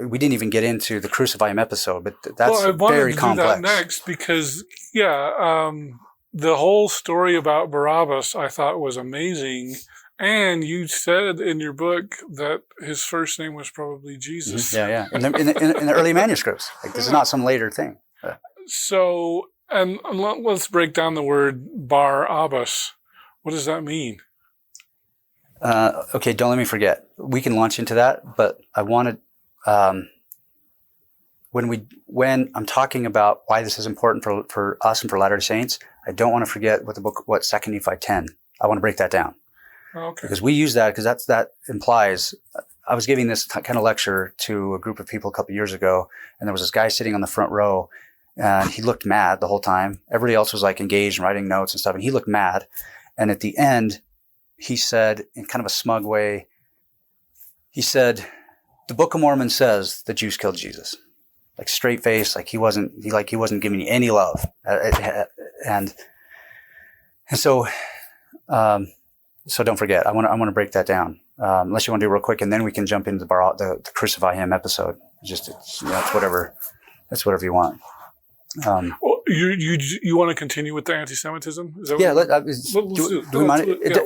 we didn't even get into the Crucify Him episode, but that's I wanted very to complex. do that next because, the whole story about Barabbas I thought was amazing. And you said in your book that his first name was probably Jesus. Yeah. In the early manuscripts. Like, this is not some later thing. So, and let's break down the word Barabbas. What does that mean? Okay, don't let me forget. We can launch into that, but I wanted, when I'm talking about why this is important for us and for Latter-day Saints, I don't want to forget what 2 Nephi 10. I want to break that down. Okay. Because we use that because that implies. I was giving this kind of lecture to a group of people a couple of years ago, and there was this guy sitting on the front row, and he looked mad the whole time. Everybody else was like engaged and writing notes and stuff, and he looked mad. And at the end, he said, in kind of a smug way, he said, "The Book of Mormon says the Jews killed Jesus." Like, straight face, like he wasn't giving you any love, and so. So don't forget, I want to break that down. Unless you want to do it real quick, and then we can jump into the Crucify Him episode. It's whatever you want. Well, you want to continue with the anti-Semitism? Is that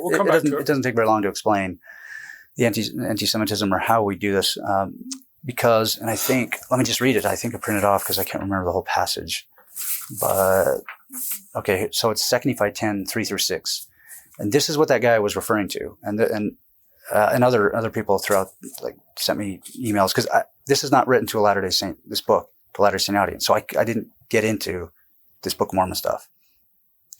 we'll come back to it. It doesn't take very long to explain the anti-Semitism or how we do this, because, and I think, let me just read it. I think I printed it off because I can't remember the whole passage. But okay, so it's 2 Nephi 10, 3-6. And this is what that guy was referring to, and other people throughout, like, sent me emails, because this is not written to a Latter-day Saint. This book to a Latter-day Saint audience, so I didn't get into this Book of Mormon stuff.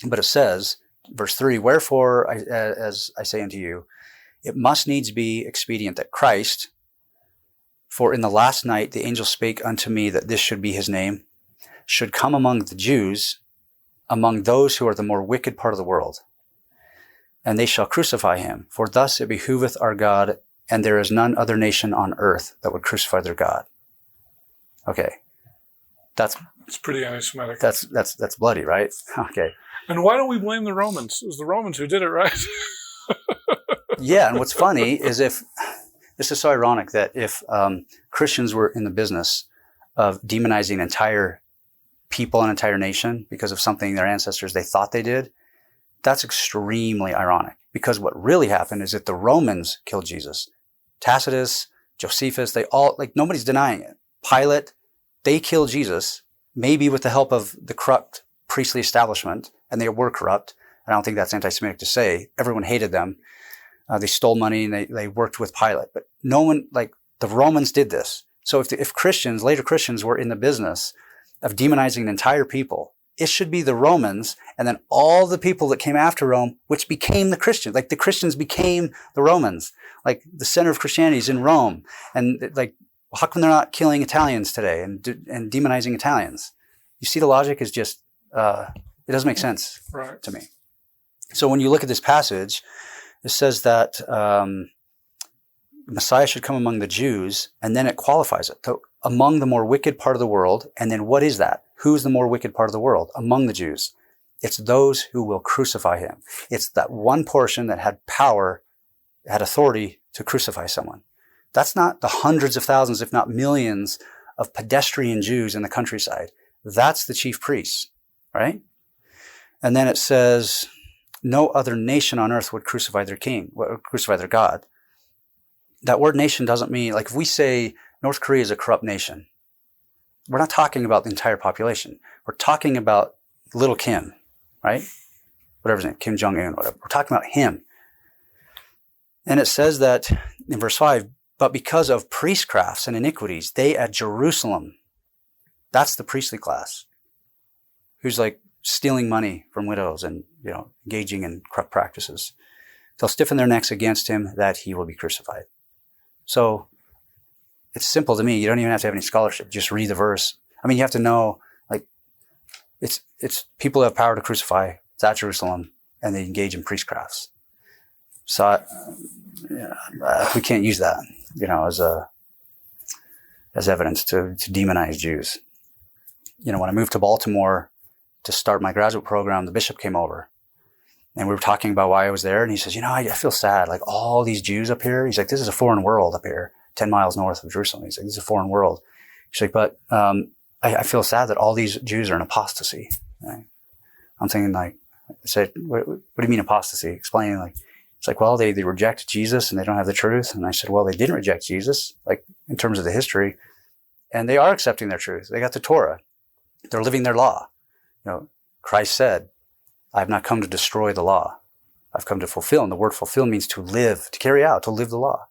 But it says, verse 3: "Wherefore, as I say unto you, it must needs be expedient that Christ, for in the last night the angel spake unto me that this should be his name, should come among the Jews, among those who are the more wicked part of the world. And they shall crucify him. For thus it behooveth our God, and there is none other nation on earth that would crucify their God." Okay. It's pretty anti-Semitic. That's bloody, right? Okay. And why don't we blame the Romans? It was the Romans who did it, right? Yeah, and what's funny is this is so ironic that if Christians were in the business of demonizing entire people, an entire nation, because of something their ancestors, they thought they did, that's extremely ironic, because what really happened is that the Romans killed Jesus. Tacitus, Josephus, they all, like, nobody's denying it. Pilate, they killed Jesus, maybe with the help of the corrupt priestly establishment, and they were corrupt. I don't think that's anti-Semitic to say. Everyone hated them. They stole money, and they worked with Pilate. But no one, like, the Romans did this. So if Christians, later Christians, were in the business of demonizing an entire people, it should be the Romans, and then all the people that came after Rome, which became the Christians. Like, the Christians became the Romans. Like, the center of Christianity is in Rome. And, like, how come they're not killing Italians today and demonizing Italians? You see, the logic is just, it doesn't make sense to me. So when you look at this passage, it says that Messiah should come among the Jews, and then it qualifies it. So, among the more wicked part of the world, and then what is that? Who's the more wicked part of the world? Among the Jews. It's those who will crucify him. It's that one portion that had power, had authority to crucify someone. That's not the hundreds of thousands, if not millions, of pedestrian Jews in the countryside. That's the chief priests, right? And then it says, no other nation on earth would crucify their king, would crucify their God. That word nation doesn't mean, like, if we say North Korea is a corrupt nation, we're not talking about the entire population. We're talking about little Kim, right? Whatever his name, Kim Jong-un, whatever. We're talking about him. And it says that in verse 5, but because of priestcrafts and iniquities, they at Jerusalem, that's the priestly class, who's like stealing money from widows and, engaging in corrupt practices. They'll stiffen their necks against him that he will be crucified. So it's simple to me. You don't even have to have any scholarship. Just read the verse. I mean, you have to know, like, it's people who have power to crucify. It's at Jerusalem, and they engage in priestcrafts. So we can't use that, as evidence to demonize Jews. When I moved to Baltimore to start my graduate program, the bishop came over, and we were talking about why I was there. And he says, I feel sad. Like, all these Jews up here. He's like, this is a foreign world up here. 10 miles north of Jerusalem. He's like, this is a foreign world. He's like, but I feel sad that all these Jews are in apostasy. Right? I'm thinking like, I said, what do you mean apostasy? Explaining like, it's like, well, they reject Jesus and they don't have the truth. And I said, well, they didn't reject Jesus, like in terms of the history, and they are accepting their truth. They got the Torah. They're living their law. You know, Christ said, I have not come to destroy the law. I've come to fulfill. And the word fulfill means to live, to carry out, to live the law.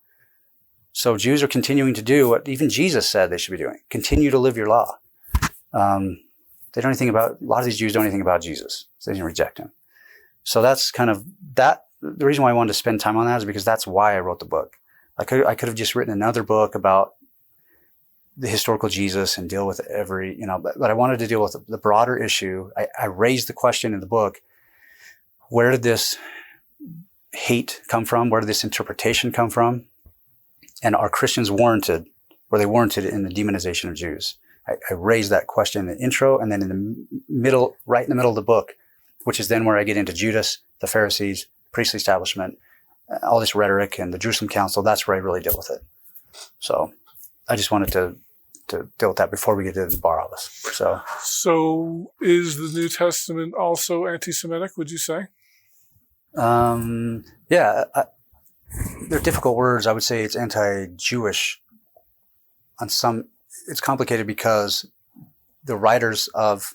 So Jews are continuing to do what even Jesus said they should be doing. Continue to live your law. They don't anything about, a lot of these Jews don't anything about Jesus. So they didn't reject him. So that's kind of that. The reason why I wanted to spend time on that is because that's why I wrote the book. I could have just written another book about the historical Jesus and deal with every, but I wanted to deal with the broader issue. I raised the question in the book, where did this hate come from? Where did this interpretation come from? And are Christians warranted? Were they warranted in the demonization of Jews? I raised that question in the intro, and then in the middle, right in the middle of the book, which is then where I get into Judas, the Pharisees, priestly establishment, all this rhetoric and the Jerusalem Council. That's where I really deal with it. So I just wanted to deal with that before we get to the Barabbas. So is the New Testament also anti-Semitic, would you say? Yeah, they're difficult words. I would say it's anti-Jewish on some. It's complicated because the writers of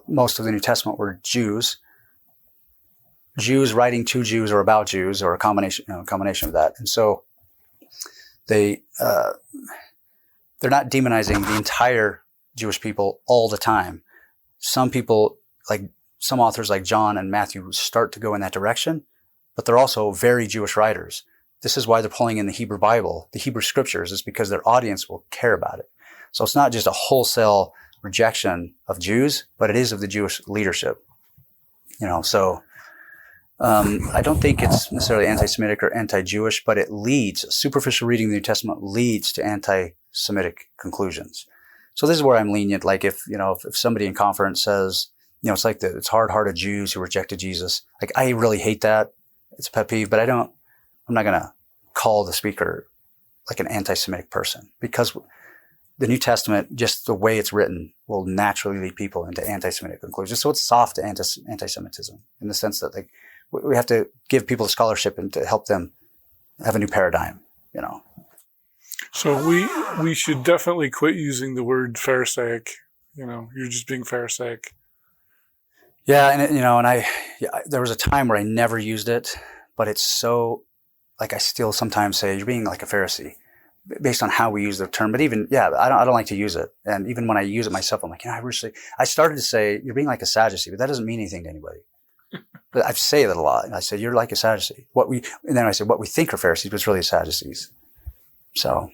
most of the New Testament were Jews. Jews writing to Jews or about Jews, or a combination of that. And so they're not demonizing the entire Jewish people all the time. Some people, like some authors like John and Matthew, start to go in that direction, but they're also very Jewish writers. This is why they're pulling in the Hebrew Bible, the Hebrew scriptures, is because their audience will care about it. So it's not just a wholesale rejection of Jews, but it is of the Jewish leadership. So I don't think it's necessarily anti-Semitic or anti-Jewish, but it leads, superficial reading of the New Testament leads to anti-Semitic conclusions. So this is where I'm lenient. Like if somebody in conference says, it's like it's hard-hearted Jews who rejected Jesus. Like I really hate that. It's a pet peeve, but I'm not going to call the speaker like an anti-Semitic person, because the New Testament, just the way it's written, will naturally lead people into anti-Semitic conclusions. So it's soft to anti-Semitism in the sense that we have to give people the scholarship and to help them have a new paradigm, So we should definitely quit using the word Pharisaic. You're just being Pharisaic. Yeah, and there was a time where I never used it, but it's so, like I still sometimes say you're being like a Pharisee based on how we use the term. But even, I don't like to use it. And even when I use it myself, I'm like, I started to say you're being like a Sadducee, but that doesn't mean anything to anybody. But I say that a lot. And I say, you're like a Sadducee. And then I say, what we think are Pharisees, but it's really Sadducees. So,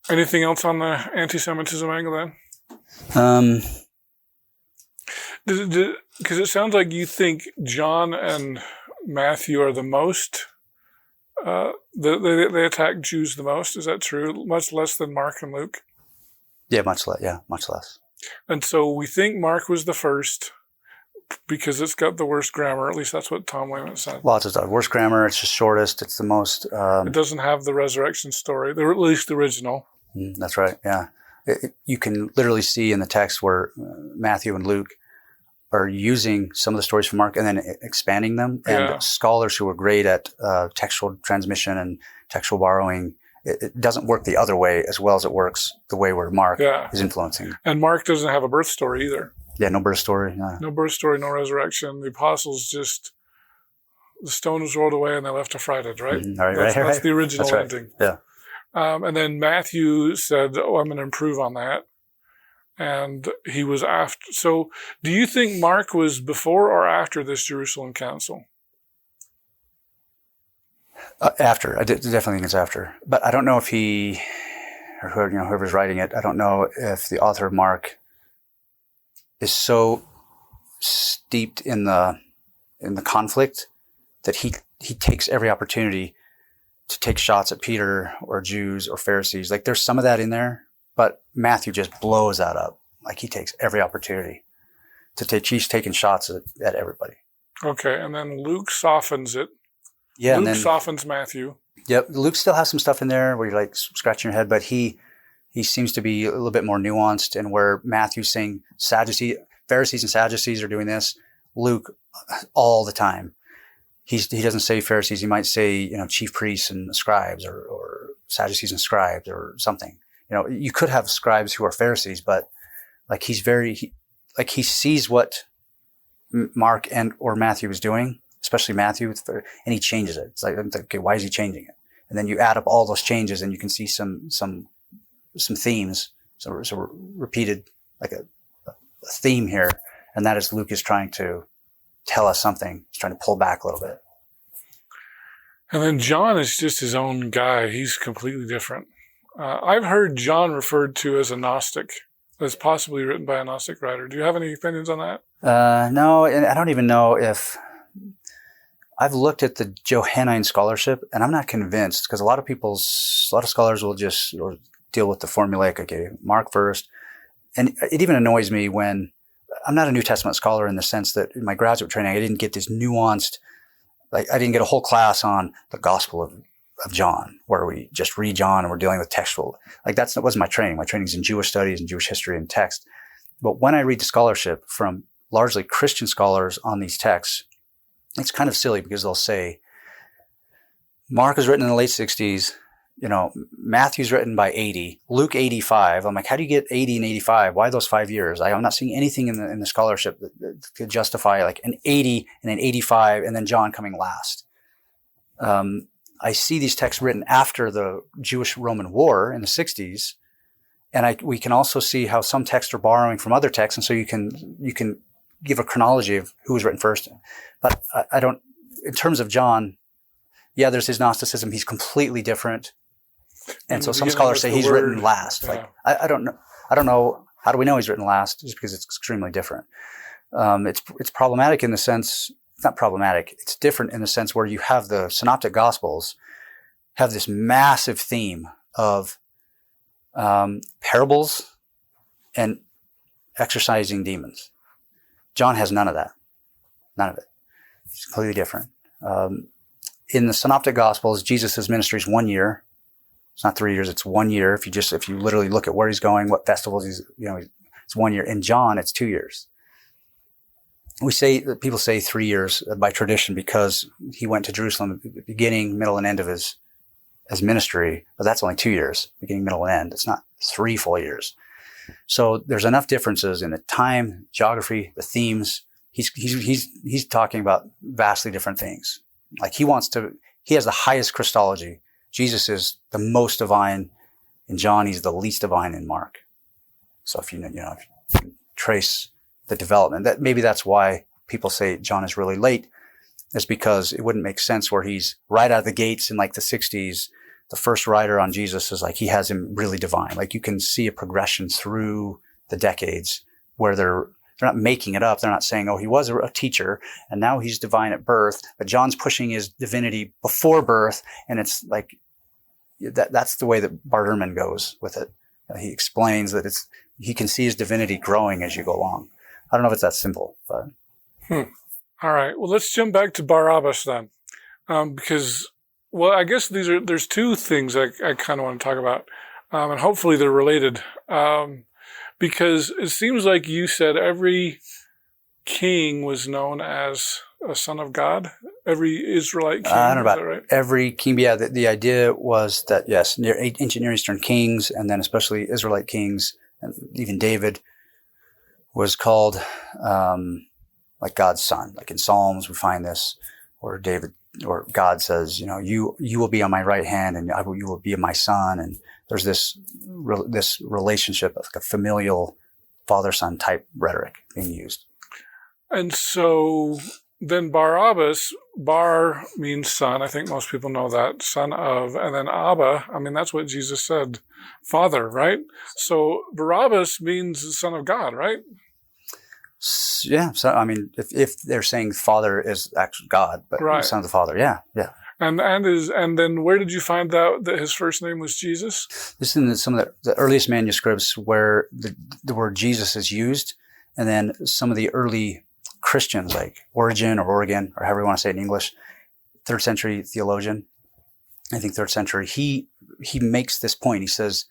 Anything else on the anti-Semitism angle then? Because it sounds like you think John and Matthew are the most, they attack Jews the most. Is that true? Much less than Mark and Luke? Yeah, much less. Yeah, much less. And so we think Mark was the first because it's got the worst grammar. At least that's what Tom Wayman said. Well, it's the worst grammar. It's the shortest. It's the most... it doesn't have the resurrection story, or at least the original. That's right, yeah. You can literally see in the text where Matthew and Luke are using some of the stories from Mark and then expanding them. And scholars who are great at textual transmission and textual borrowing, it doesn't work the other way as well as it works the way where Mark is influencing. And Mark doesn't have a birth story either. Yeah, no birth story. Yeah. No birth story, no resurrection. The apostles the stone was rolled away and they left affrighted, right? Mm-hmm. That's the original ending. Yeah. And then Matthew said, I'm going to improve on that. And he was after. So do you think Mark was before or after this Jerusalem Council? After. I definitely think it's after. But I don't know if he, or whoever's writing it, I don't know if the author of Mark is so steeped in the conflict that he takes every opportunity to take shots at Peter or Jews or Pharisees. Like there's some of that in there, but Matthew just blows that up. Like he takes every opportunity he's taking shots at everybody. Okay. And then Luke softens it. Yeah. Luke softens Matthew. Yep. Luke still has some stuff in there where you're like scratching your head, but he seems to be a little bit more nuanced, and where Matthew's saying Pharisees and Sadducees are doing this, Luke all the time. He doesn't say Pharisees. He might say, chief priests and scribes or Sadducees and scribes or something. You could have scribes who are Pharisees, but like he sees what Mark and or Matthew is doing, especially Matthew, and he changes it. It's like, okay, why is he changing it? And then you add up all those changes and you can see some themes, so repeated, like a theme here. And that is Luke is trying to tell us something. He's trying to pull back a little bit. And then John is just his own guy. He's completely different. I've heard John referred to as a Gnostic, as possibly written by a Gnostic writer. Do you have any opinions on that? No, and I don't even know if I've looked at the Johannine scholarship, and I'm not convinced, because a lot of scholars will just deal with the formulaic. Okay, Mark first, and it even annoys me when I'm not a New Testament scholar in the sense that in my graduate training I didn't get this nuanced. Like I didn't get a whole class on the Gospel of John, where we just read John and we're dealing with textual. Like that wasn't my training. My training's in Jewish studies and Jewish history and text. But when I read the scholarship from largely Christian scholars on these texts, it's kind of silly because they'll say, Mark was written in the late 60s, Matthew's written by 80, Luke 85. I'm like, how do you get 80 and 85? Why those 5 years? I'm not seeing anything in the scholarship that could justify like an 80 and an 85 and then John coming last. I see these texts written after the Jewish-Roman War in the 60s, and we can also see how some texts are borrowing from other texts, and so you can give a chronology of who was written first. But I don't, in terms of John, yeah, there's his Gnosticism. He's completely different. And so some scholars say he's written last. Yeah. Like, I don't know. How do we know he's written last? Just because it's extremely different. It's problematic in the sense, it's not problematic. It's different in the sense where you have the synoptic gospels have this massive theme of, parables and exorcising demons. John has none of that. None of it. It's completely different. In the synoptic gospels, Jesus' ministry is 1 year. It's not 3 years. It's 1 year. If you literally look at where he's going, what festivals it's 1 year. In John, it's 2 years. People say 3 years by tradition because he went to Jerusalem at the beginning, middle, and end of his ministry, but that's only 2 years, beginning, middle, and end. It's not 3 full years. So there's enough differences in the time, geography, the themes. He's talking about vastly different things. Like he has the highest Christology. Jesus is the most divine in John. He's the least divine in Mark. So if you trace the development, maybe that's why people say John is really late, is because it wouldn't make sense where he's right out of the gates in like the 60s. The first writer on Jesus is like, he has him really divine. Like you can see a progression through the decades where they're not making it up. They're not saying, oh, he was a teacher and now he's divine at birth, but John's pushing his divinity before birth. And it's like, that's the way that Bart Ehrman goes with it. He explains that he can see his divinity growing as you go along. I don't know if it's that simple, but. All right. Well, let's jump back to Barabbas then. Because, I guess there's two things I kind of want to talk about. And hopefully they're related. Because it seems like you said every king was known as a son of God. Every Israelite king. I don't know about right? every king. But yeah, the idea was that, yes, ancient Near Eastern kings, and then especially Israelite kings, and even David was called like God's son. Like in Psalms, we find this, or God says, you will be on my right hand, and you will be my son. And there's this relationship of like a familial father-son type rhetoric being used. And so then Barabbas, Bar means son. I think most people know that, son of, and then Abba. I mean, that's what Jesus said, father, right? So Barabbas means the son of God, right? Yeah. So, I mean, if they're saying father is actually God, but right. Son of the father. Yeah. Yeah. And then where did you find out that his first name was Jesus? This is in some of the earliest manuscripts where the word Jesus is used. And then some of the early Christians like Origen or Oregon, or however you want to say it in English, 3rd century theologian, I think 3rd century, he makes this point. He says,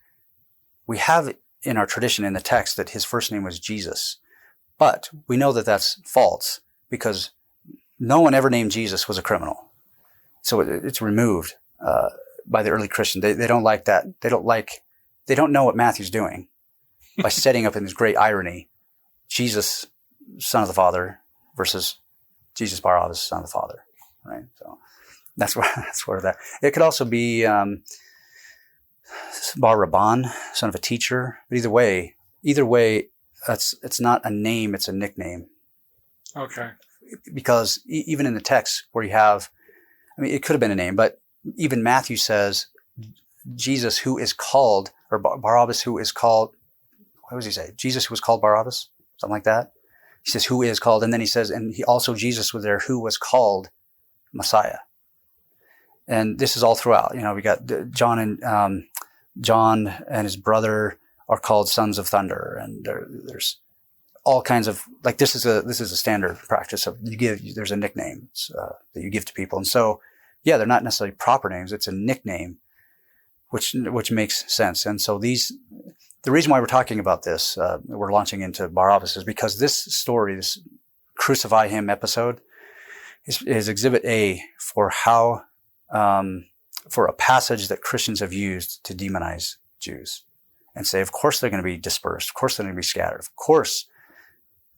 we have in our tradition in the text that his first name was Jesus, but we know that that's false because no one ever named Jesus was a criminal. So it's removed by the early Christian. They don't like that. They don't know what Matthew's doing by setting up in this great irony, Jesus, son of the Father, versus Jesus Barabbas, son of the Father. Right. So that's where that. It could also be Barabbas, son of a teacher. But either way, it's not a name; it's a nickname. Okay. Because even in the text where you have, I mean, it could have been a name, but even Matthew says Jesus, who is called, or Barabbas, who is called. What does he say? Jesus, who was called Barabbas, something like that. He says, who is called, and then he says, and he also Jesus was there, who was called Messiah. And this is all throughout. You know, we got John and his brother are called sons of thunder, and there's all kinds of, like, this is a standard practice of there's a nickname that you give to people. And so, yeah, they're not necessarily proper names. It's a nickname, which makes sense. And so the reason why we're talking about this, we're launching into Barabbas, is because this story, this Crucify Him episode, is exhibit A for how, for a passage that Christians have used to demonize Jews and say, of course they're going to be dispersed. Of course they're going to be scattered. Of course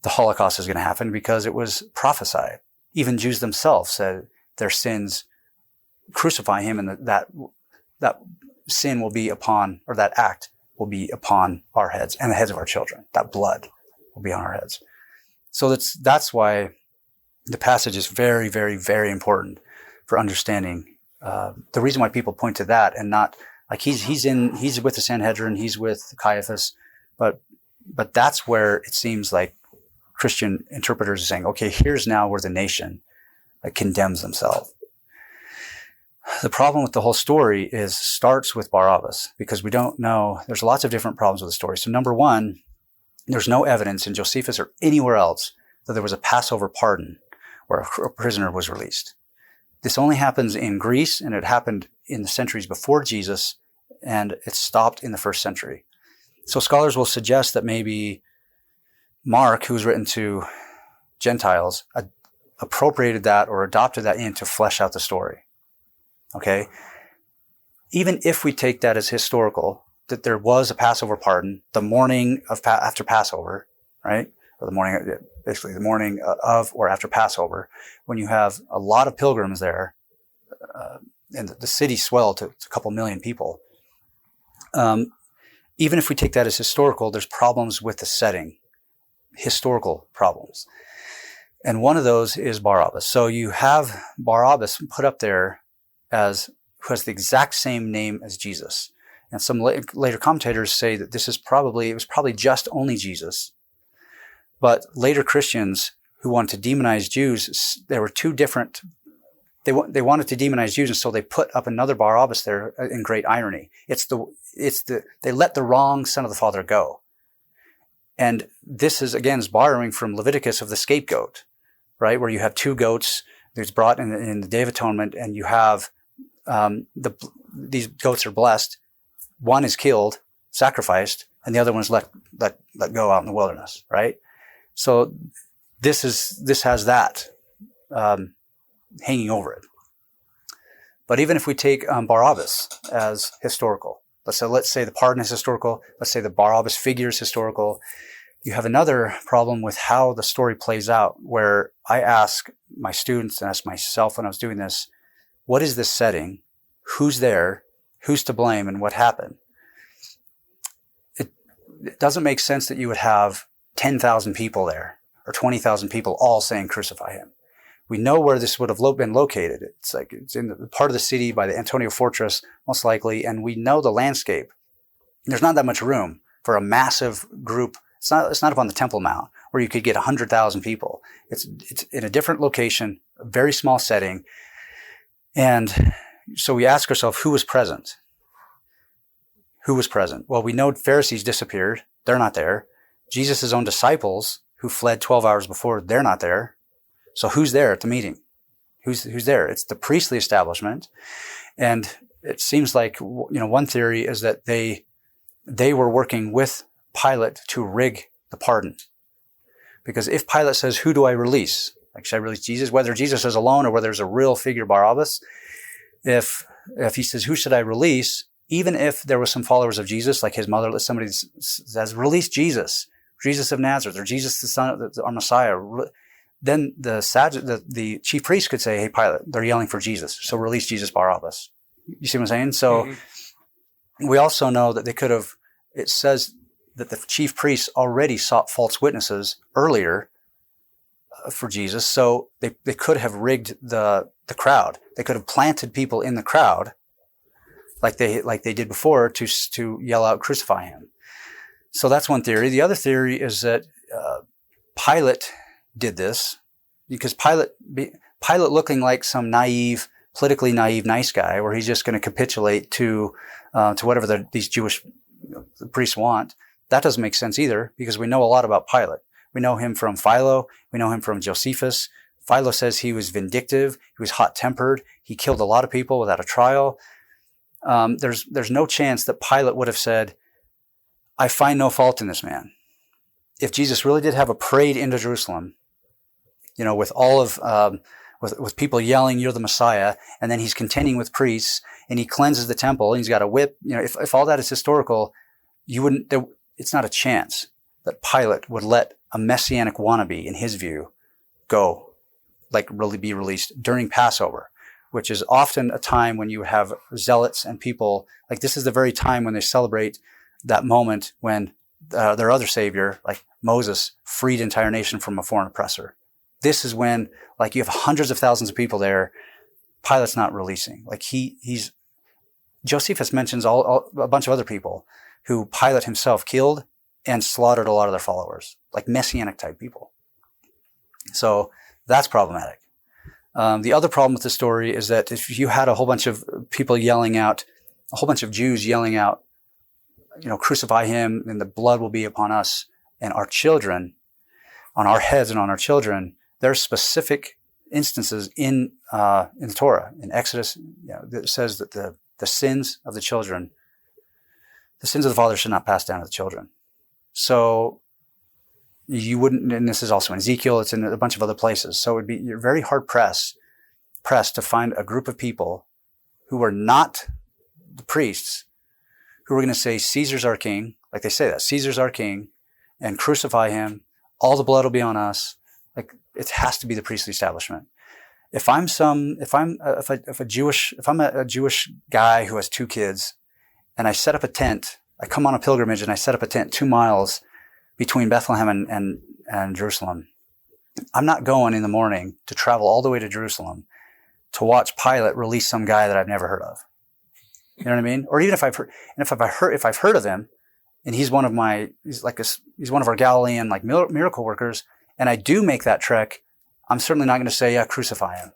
the Holocaust is going to happen because it was prophesied. Even Jews themselves said their sins crucify him, and that sin will be upon, or that act will be upon our heads and the heads of our children. That blood will be on our heads. So that's why the passage is very, very, very important for understanding the reason why people point to that, and not like he's with the Sanhedrin, he's with Caiaphas, but that's where it seems like Christian interpreters are saying, okay, here's now where the nation condemns themselves. The problem with the whole story starts with Barabbas, because we don't know. There's lots of different problems with the story. So number one, there's no evidence in Josephus or anywhere else that there was a Passover pardon where a prisoner was released. This only happens in Greece, and it happened in the centuries before Jesus, and it stopped in the 1st century. So scholars will suggest that maybe Mark, who was written to Gentiles, appropriated that or adopted that in to flesh out the story. Okay? Even if we take that as historical, that there was a Passover pardon the morning of after Passover, right? Or basically the morning of or after Passover, when you have a lot of pilgrims there, and the city swelled to a couple million people. Even if we take that as historical, there's problems with the setting, historical problems. And one of those is Barabbas. So you have Barabbas put up there who has the exact same name as Jesus. And some later commentators say that it was probably just only Jesus. But later Christians who wanted to demonize Jews, there were two different. They wanted to demonize Jews, and so they put up another Barabbas there in great irony. They let the wrong son of the Father go. And this is borrowing from Leviticus of the scapegoat, right? Where you have two goats that's brought in the Day of Atonement, and you have these goats are blessed. One is killed, sacrificed, and the other one is let go out in the wilderness, right? So this has that hanging over it. But even if we take Barabbas as historical, let's say the pardon is historical, let's say the Barabbas figure is historical, you have another problem with how the story plays out, where I ask my students and ask myself when I was doing this, what is this setting? Who's there? Who's to blame? And what happened? It doesn't make sense that you would have 10,000 people there or 20,000 people all saying crucify him. We know where this would have been located. It's in the part of the city by the Antonia Fortress, most likely, and we know the landscape. There's not that much room for a massive group. It's not up on the Temple Mount where you could get 100,000 people. It's in a different location, a very small setting. And so we ask ourselves, who was present? Who was present? Well, we know Pharisees disappeared. They're not there. Jesus' own disciples, who fled 12 hours before, they're not there. So who's there at the meeting? Who's there? It's the priestly establishment. And it seems like, one theory is that they were working with Pilate to rig the pardon. Because if Pilate says, who do I release? Like, should I release Jesus? Whether Jesus is alone or whether there's a real figure, Barabbas. If he says, who should I release? Even if there was some followers of Jesus, like his mother, somebody says, release Jesus of Nazareth, or Jesus the Son of our Messiah, then the chief priest could say, hey, Pilate, they're yelling for Jesus, so release Jesus Barabbas. You see what I'm saying? So we also know that it says that the chief priests already sought false witnesses earlier for Jesus, so they could have rigged the crowd. They could have planted people in the crowd like they did before to yell out, crucify him. So that's one theory. The other theory is that Pilate did this because Pilate looking like some politically naive, nice guy, where he's just going to capitulate to whatever these Jewish priests want. That doesn't make sense either, because we know a lot about Pilate. We know him from Philo. We know him from Josephus. Philo says he was vindictive. He was hot-tempered. He killed a lot of people without a trial. There's no chance that Pilate would have said, I find no fault in this man. If Jesus really did have a parade into Jerusalem, with all of, with people yelling, you're the Messiah, and then he's contending with priests, and he cleanses the temple, and he's got a whip, if all that is historical, it's not a chance that Pilate would let a messianic wannabe, in his view, go, really be released during Passover, which is often a time when you have zealots and people, this is the very time when they celebrate that moment when their other savior, like Moses, freed an entire nation from a foreign oppressor. This is when, you have hundreds of thousands of people there. Pilate's not releasing. Josephus mentions a bunch of other people who Pilate himself killed and slaughtered a lot of their followers, like messianic type people. So that's problematic. The other problem with the story is that if you had a whole bunch of people yelling out, a whole bunch of Jews yelling out, crucify him, and the blood will be upon us and our children, on our heads and on our children, there's specific instances in the Torah, in Exodus, that says that the sins of the children, the sins of the father should not pass down to the children. So you wouldn't, and this is also in Ezekiel, it's in a bunch of other places. So you're very hard pressed to find a group of people who are not the priests, who are going to say, Caesar's our king, like they say that, Caesar's our king, and crucify him, all the blood will be on us. It has to be the priestly establishment. If I'm a Jewish guy who has 2 kids, and I set up a tent, I come on a pilgrimage and I set up a tent 2 miles between Bethlehem and Jerusalem, I'm not going in the morning to travel all the way to Jerusalem to watch Pilate release some guy that I've never heard of. You know what I mean? Or even if I've heard of him, and he's one of our Galilean miracle workers, and I do make that trek, I'm certainly not going to say, crucify him.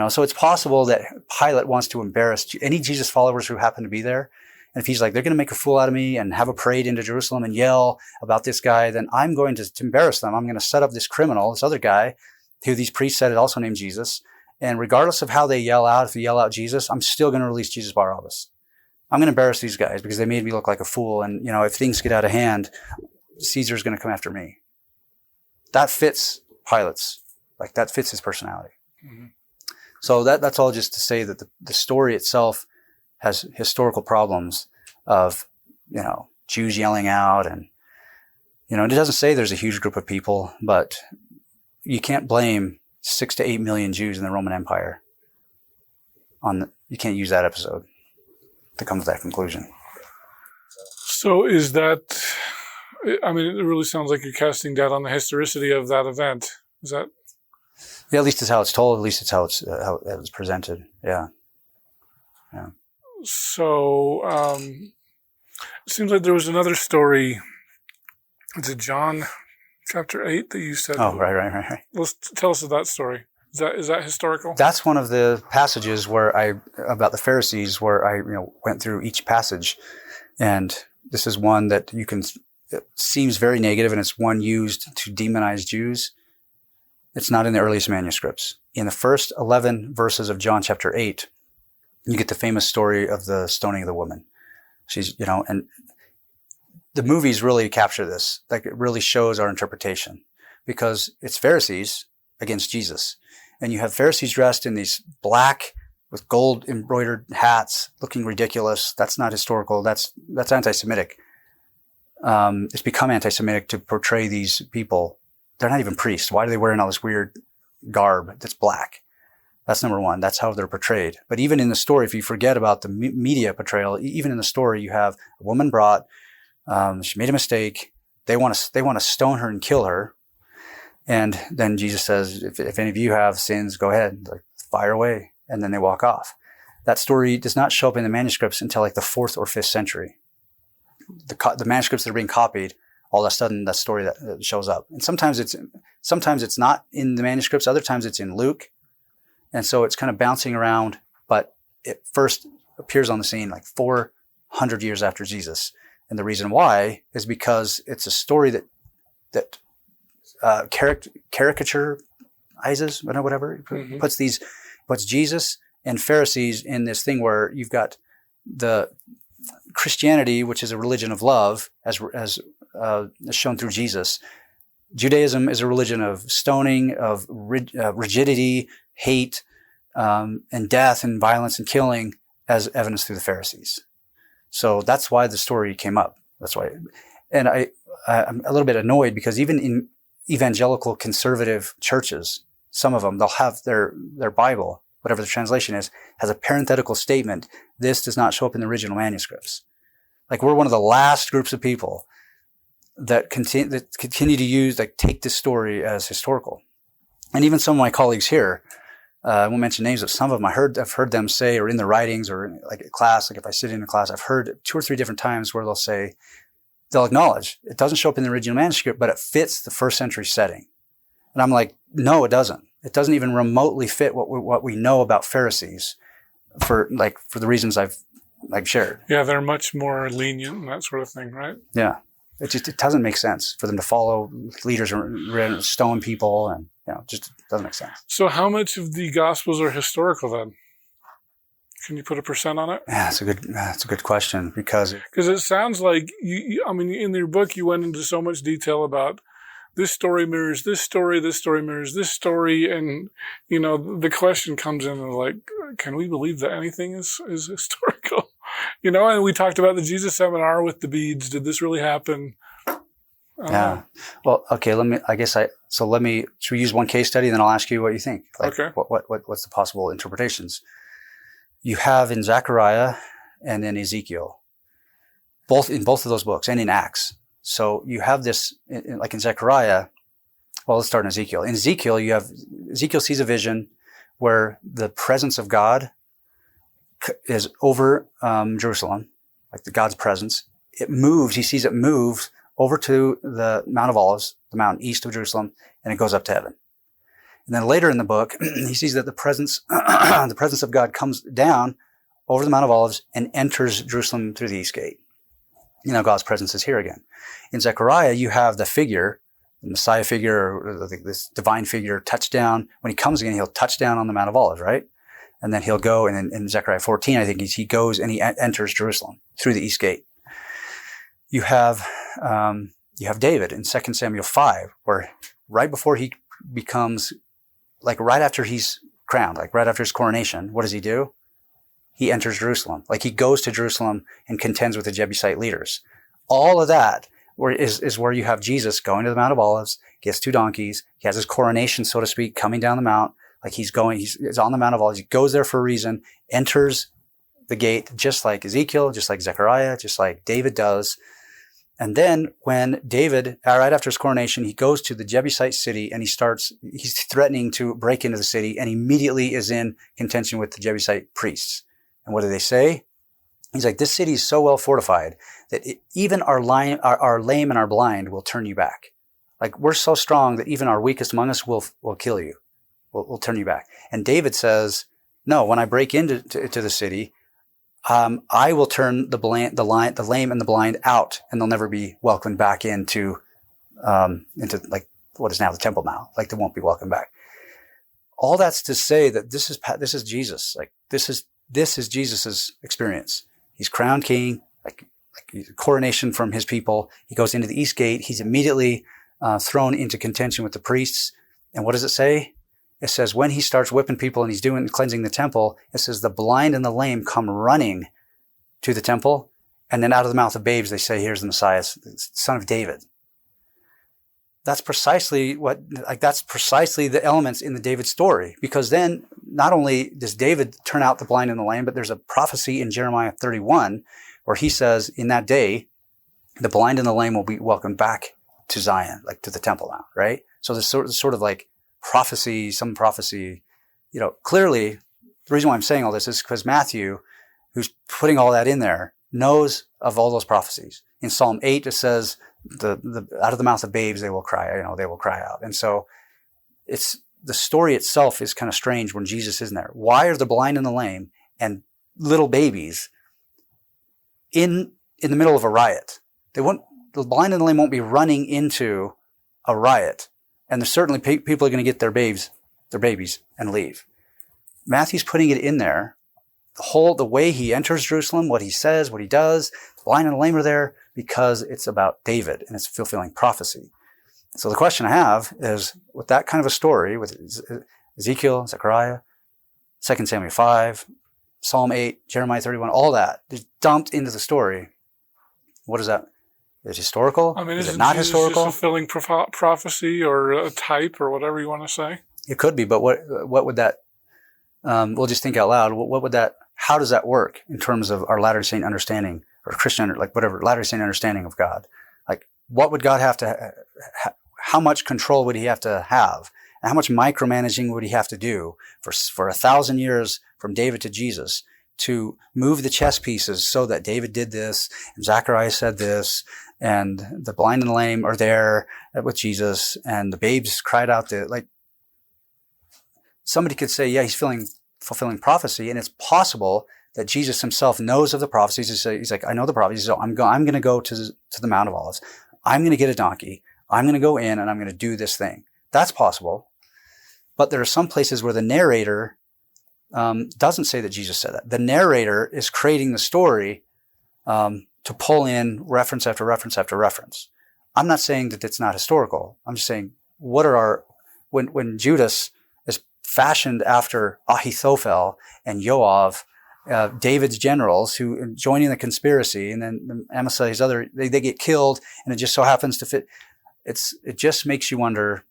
So it's possible that Pilate wants to embarrass any Jesus followers who happen to be there. And if he's like, they're going to make a fool out of me and have a parade into Jerusalem and yell about this guy, then I'm going to embarrass them. I'm going to set up this criminal, this other guy, who these priests said is also named Jesus. And regardless of how they yell out, if they yell out Jesus, I'm still going to release Jesus Barabbas. I'm going to embarrass these guys because they made me look like a fool. And, if things get out of hand, Caesar's going to come after me. That fits Pilate's, that fits his personality. Mm-hmm. So that's all just to say that the story itself has historical problems of, Jews yelling out, and, it doesn't say there's a huge group of people, but you can't blame 6 to 8 million Jews in the Roman Empire you can't use that episode to come to that conclusion. So is that, it really sounds like you're casting doubt on the historicity of that event. Is that? Yeah, at least it's how it's told. At least it's how it's presented. Yeah. Yeah. So, it seems like there was another story. Is it John chapter 8 that you said? Oh, right. Let's tell us of that story. Is that historical? That's one of the passages about the Pharisees where I went through each passage, and this is one that it seems very negative, and it's one used to demonize Jews. It's not in the earliest manuscripts. In the first 11 verses of John chapter 8, You get the famous story of the stoning of the woman. She's, and the movies really capture this. Like, it really shows our interpretation, because it's Pharisees against Jesus. And you have Pharisees dressed in these black with gold embroidered hats, looking ridiculous. That's not historical. That's anti-Semitic. It's become anti-Semitic to portray these people. They're not even priests. Why are they wearing all this weird garb that's black? That's number one. That's how they're portrayed. But even in the story, if you forget about the media portrayal, even in the story, you have a woman brought, she made a mistake. They want to stone her and kill her. And then Jesus says, if any of you have sins, go ahead, like, fire away. And then they walk off. That story does not show up in the manuscripts until like the 4th or 5th century. The manuscripts that are being copied, all of a sudden that story that shows up. And sometimes it's not in the manuscripts. Other times it's in Luke. And so it's kind of bouncing around, but it first appears on the scene like 400 years after Jesus. And the reason why is because it's a story that caricaturizes, whatever, puts Jesus and Pharisees in this thing where you've got the Christianity, which is a religion of love, as shown through Jesus. Judaism is a religion of stoning, of rigidity, hate, and death and violence and killing, as evidenced through the Pharisees. So that's why the story came up. That's why. And I'm a little bit annoyed because even in evangelical conservative churches, some of them, they'll have their Bible, whatever the translation is, has a parenthetical statement. This does not show up in the original manuscripts. Like, we're one of the last groups of people that continue to use, like, take this story as historical. And even some of my colleagues here, I won't mention names, but some of them I've heard them say, or in the writings or in, like, a class, like if I sit in a class, I've heard 2 or 3 different times where they'll acknowledge it doesn't show up in the original manuscript, but it fits the 1st century setting. And I'm like, no, it doesn't. It doesn't even remotely fit what we know about Pharisees for the reasons I've shared. Yeah, they're much more lenient and that sort of thing, right? Yeah. It doesn't make sense for them to follow leaders and stone people, and just doesn't make sense. So how much of the Gospels are historical then? Can you put a percent on it? Yeah, that's a good question, because it sounds like in your book you went into so much detail about this story mirrors this story mirrors this story, and the question comes in and like, can we believe that anything is historical? And we talked about the Jesus seminar with the beads. Did this really happen? Yeah. Well, okay. Should we use one case study, and then I'll ask you what you think? Like, okay. What's the possible interpretations? You have in Zechariah and in Ezekiel, in both of those books, and in Acts. So you have this, like in Zechariah. Well, let's start in Ezekiel. In Ezekiel, Ezekiel sees a vision where the presence of God is over Jerusalem, like God's presence. It moves. He sees it move over to the Mount of Olives, the mountain east of Jerusalem, and it goes up to heaven. And then later in the book, he sees that the presence of God comes down over the Mount of Olives and enters Jerusalem through the east gate. God's presence is here again. In Zechariah, you have the figure, the Messiah figure, or this divine figure, touch down. When he comes again, he'll touch down on the Mount of Olives, right? And then he'll go, and in Zechariah 14, I think he goes and he enters Jerusalem through the east gate. You have David in 2 Samuel 5, where right before he becomes, like right after he's crowned, like right after his coronation, what does he do? He enters Jerusalem. Like, he goes to Jerusalem and contends with the Jebusite leaders. All of that is where you have Jesus going to the Mount of Olives, gets 2 donkeys. He has his coronation, so to speak, coming down the mount. Like, he's on the Mount of Olives. He goes there for a reason, enters the gate, just like Ezekiel, just like Zechariah, just like David does. And then when David, right after his coronation, he goes to the Jebusite city and he's threatening to break into the city, and immediately is in contention with the Jebusite priests. And what do they say? He's like, this city is so well fortified that even our lame and our blind will turn you back. Like, we're so strong that even our weakest among us will kill you. We'll turn you back. And David says, no, when I break into the city, I will turn the lame and the blind out, and they'll never be welcomed back into like what is now the Temple Mount. Like, they won't be welcomed back. All that's to say that this is Jesus. Like, this is This is Jesus's experience. He's crowned king, like coronation from his people. He goes into the east gate. He's immediately thrown into contention with the priests. And what does it say? It says when he starts whipping people and he's cleansing the temple, it says the blind and the lame come running to the temple. And then out of the mouth of babes, they say, here's the Messiah, son of David. That's precisely the elements in the David story. Because then not only does David turn out the blind and the lame, but there's a prophecy in Jeremiah 31 where he says in that day, the blind and the lame will be welcomed back to Zion, like to the temple now, right? So there's sort of like prophecy, clearly the reason why I'm saying all this is because Matthew, who's putting all that in there, knows of all those prophecies. In Psalm 8, it says, the out of the mouth of babes they will cry, they will cry out. And so it's the story itself is kind of strange when Jesus isn't there. Why are the blind and the lame and little babies in the middle of a riot? The blind and the lame won't be running into a riot. And there's certainly people are going to get their babies and leave. Matthew's putting it in there. The way he enters Jerusalem, what he says, what he does, the blind and the lame are there because it's about David and it's fulfilling prophecy. So the question I have is, with that kind of a story, with Ezekiel, Zechariah, 2 Samuel 5, Psalm 8, Jeremiah 31, all that is dumped into the story. What is that? Is it historical? I mean, is it not historical? Just fulfilling prophecy or a type or whatever you want to say? It could be, but what would that, we'll just think out loud, what would that, how does that work in terms of our Latter-day Saint understanding or Christian, Latter-day Saint understanding of God? Like, what would God have to, how much control would he have to have? And how much micromanaging would he have to do for 1,000 years from David to Jesus to move the chess pieces so that David did this and Zechariah said this and the blind and the lame are there with Jesus and the babes cried out somebody could say, yeah, he's fulfilling prophecy, and it's possible that Jesus himself knows of the prophecies. He's like, I know the prophecies, so I'm going to go to the Mount of Olives. I'm going to get a donkey. I'm going to go in and I'm going to do this thing. That's possible. But there are some places where the narrator doesn't say that Jesus said that. The narrator is creating the story to pull in reference after reference after reference. I'm not saying that it's not historical. I'm just saying, when Judas is fashioned after Ahithophel and Joab, David's generals who joining the conspiracy, and then Amaziah's they get killed, and it just so happens to fit. It just makes you wonder.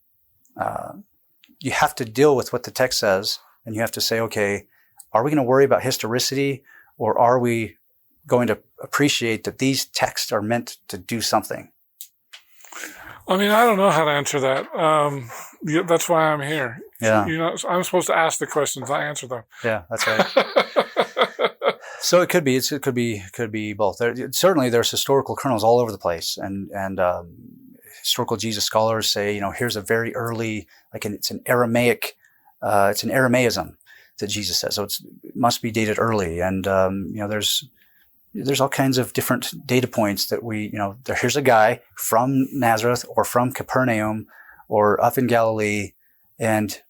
You have to deal with what the text says, and you have to say, okay, are we going to worry about historicity, or are we going to appreciate that these texts are meant to do something? I mean, I don't know how to answer that. That's why I'm here. Yeah. I'm supposed to ask the questions, not answer them. Yeah, that's right. So it could be both. Certainly there's historical kernels all over the place, and historical Jesus scholars say, here's a very early, it's an Aramaic, it's an Aramaism that Jesus says. So it must be dated early. And, there's all kinds of different data points that here's a guy from Nazareth or from Capernaum or up in Galilee, and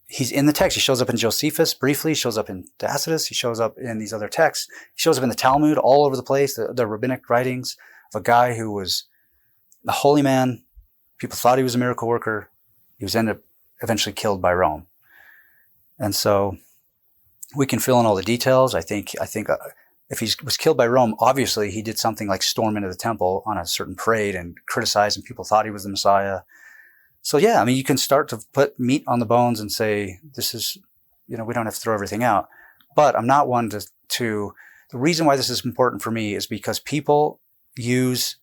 he's in the text. He shows up in Josephus briefly, shows up in Tacitus, he shows up in these other texts, he shows up in the Talmud all over the place, the rabbinic writings of a guy who was a holy man. People thought he was a miracle worker. He was eventually killed by Rome. And so we can fill in all the details. I think if he was killed by Rome, obviously he did something like storm into the temple on a certain parade and criticize, and people thought he was the Messiah. So yeah, you can start to put meat on the bones and say, this is, we don't have to throw everything out. But I'm not one the reason why this is important for me is because people use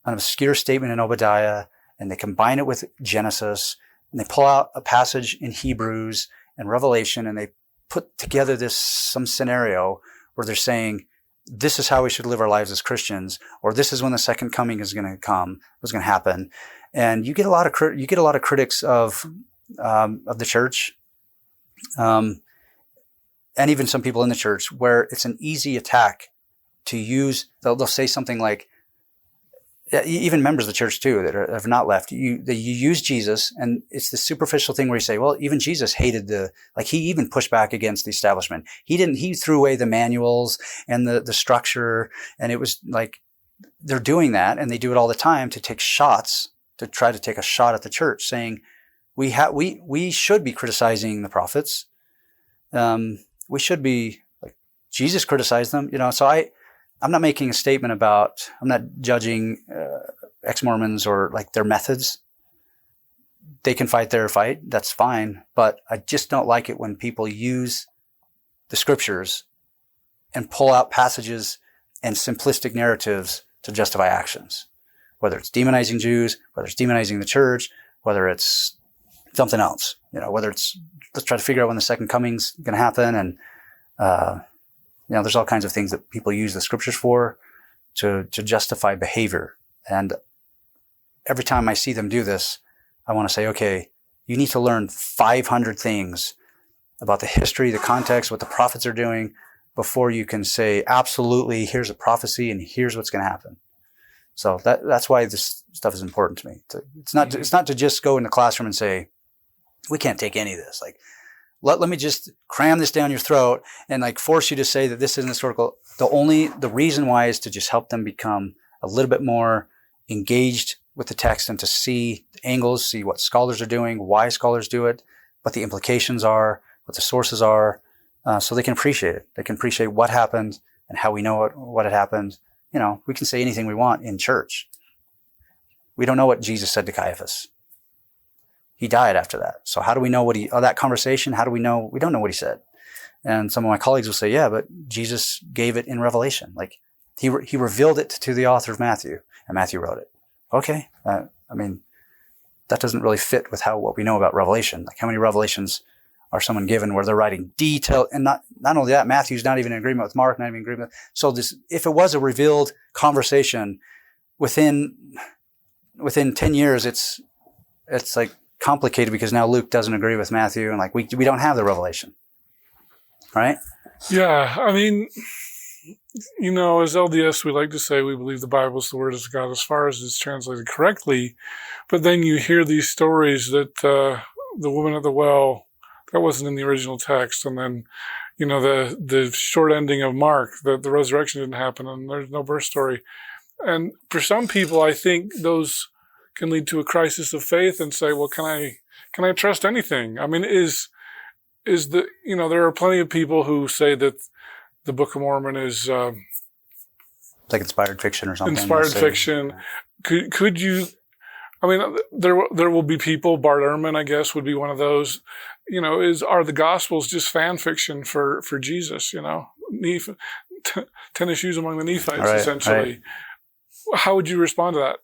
an obscure statement in Obadiah and they combine it with Genesis and they pull out a passage in Hebrews and Revelation and they put together some scenario where they're saying, this is how we should live our lives as Christians, or this is when the second coming is going to happen. And you get a lot of critics of the church, and even some people in the church, where it's an easy attack to use. They'll say something like, even members of the church too that have not left, you use Jesus, and it's the superficial thing where you say, well, even Jesus hated he even pushed back against the establishment. He threw away the manuals and the structure, and it was like, they're doing that, and they do it all the time to try to take a shot at the church, saying, we should be criticizing the prophets. We should be, like, Jesus criticized them, so I'm not making a statement I'm not judging ex-Mormons or like their methods. They can fight their fight. That's fine. But I just don't like it when people use the scriptures and pull out passages and simplistic narratives to justify actions. Whether it's demonizing Jews, whether it's demonizing the church, whether it's something else, whether it's, let's try to figure out when the second coming's going to happen. And, there's all kinds of things that people use the scriptures for to justify behavior. And every time I see them do this, I want to say, okay, you need to learn 500 things about the history, the context, what the prophets are doing before you can say, absolutely, here's a prophecy and here's what's going to happen. So that's why this stuff is important to me. It's not to just go in the classroom and say, we can't take any of this. Like, let me just cram this down your throat and like force you to say that this isn't historical. The reason why is to just help them become a little bit more engaged with the text and to see the angles, see what scholars are doing, why scholars do it, what the implications are, what the sources are, so they can appreciate it. They can appreciate what happened and how we know what had happened. We can say anything we want in church. We don't know what Jesus said to Caiaphas. He died after that. So how do we know that conversation? How do we know? We don't know what he said. And some of my colleagues will say, yeah, but Jesus gave it in Revelation. Like he revealed it to the author of Matthew, and Matthew wrote it. Okay. That doesn't really fit with what we know about Revelation. Like, how many revelations are someone given where they're writing detail, and not only that, Matthew's not even in agreement with Mark, not even in agreement. So if it was a revealed conversation within 10 years, it's like complicated because now Luke doesn't agree with Matthew, and like we don't have the revelation, right? Yeah, as LDS, we like to say we believe the Bible is the Word of God as far as it's translated correctly, but then you hear these stories that the woman at the well, that wasn't in the original text, and then the short ending of Mark, that the resurrection didn't happen, and there's no birth story. And for some people, I think those can lead to a crisis of faith and say, well, can I trust anything? There are plenty of people who say that the Book of Mormon is like inspired fiction or something. Inspired fiction. Could you? There will be people. Bart Ehrman, I guess, would be one of those. Are the Gospels just fan fiction for Jesus? 10 issues among the Nephites, right, essentially. Right. How would you respond to that?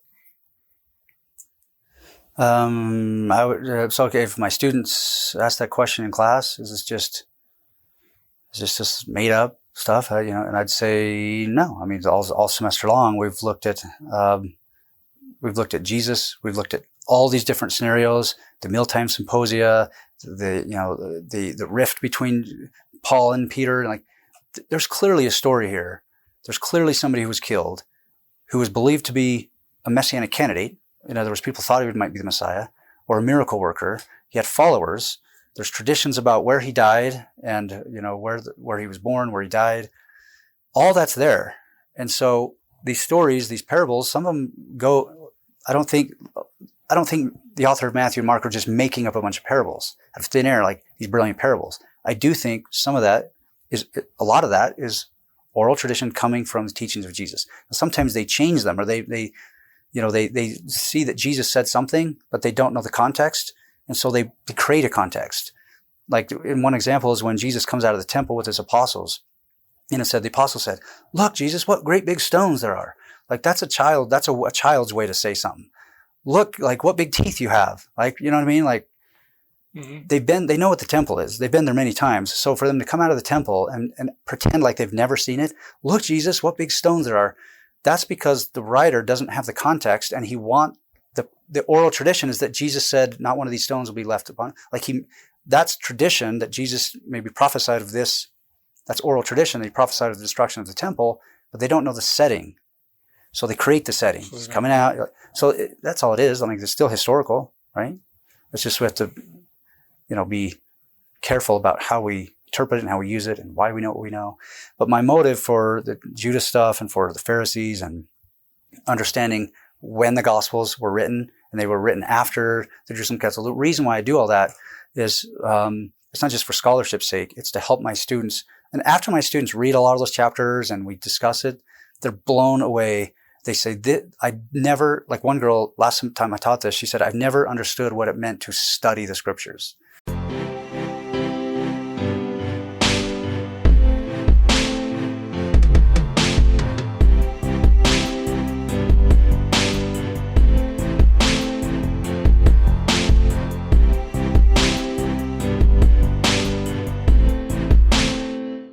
It's okay if my students ask that question in class. Is this just made up stuff? And I'd say no. All semester long we've looked at Jesus. We've looked at all these different scenarios, the mealtime symposia, the rift between Paul and Peter. Like, there's clearly a story here. There's clearly somebody who was killed, who was believed to be a messianic candidate. In other words, people thought he might be the Messiah or a miracle worker. He had followers. There's traditions about where he died and, where he was born, where he died. All that's there. And so these stories, these parables, some of them go, I don't think the author of Matthew and Mark are just making up a bunch of parables out of thin air, like these brilliant parables. I do think a lot of that is oral tradition coming from the teachings of Jesus. And sometimes they change them, or they see that Jesus said something, but they don't know the context. And so they create a context. Like, in one example is when Jesus comes out of the temple with his apostles. And the apostles said, look, Jesus, what great big stones there are. Like, that's a child's way to say something. Look, like, what big teeth you have. Like, you know what I mean? Like, they know what the temple is. They've been there many times. So for them to come out of the temple and pretend like they've never seen it, look, Jesus, what big stones there are. That's because the writer doesn't have the context, and the oral tradition is that Jesus said, not one of these stones will be left upon. That's tradition that Jesus maybe prophesied of this. That's oral tradition that he prophesied of the destruction of the temple, but they don't know the setting. So they create the setting. It's coming out. So that's all it is. I mean, it's still historical, right? It's just we have to, be careful about how we interpret it and how we use it and why we know what we know. But my motive for the Judas stuff and for the Pharisees and understanding when the Gospels were written, and they were written after the Jerusalem Council. The reason why I do all that is it's not just for scholarship's sake. It's to help my students. And after my students read a lot of those chapters and we discuss it, they're blown away. They say, I never, like one girl, last time I taught this, she said, I've never understood what it meant to study the scriptures.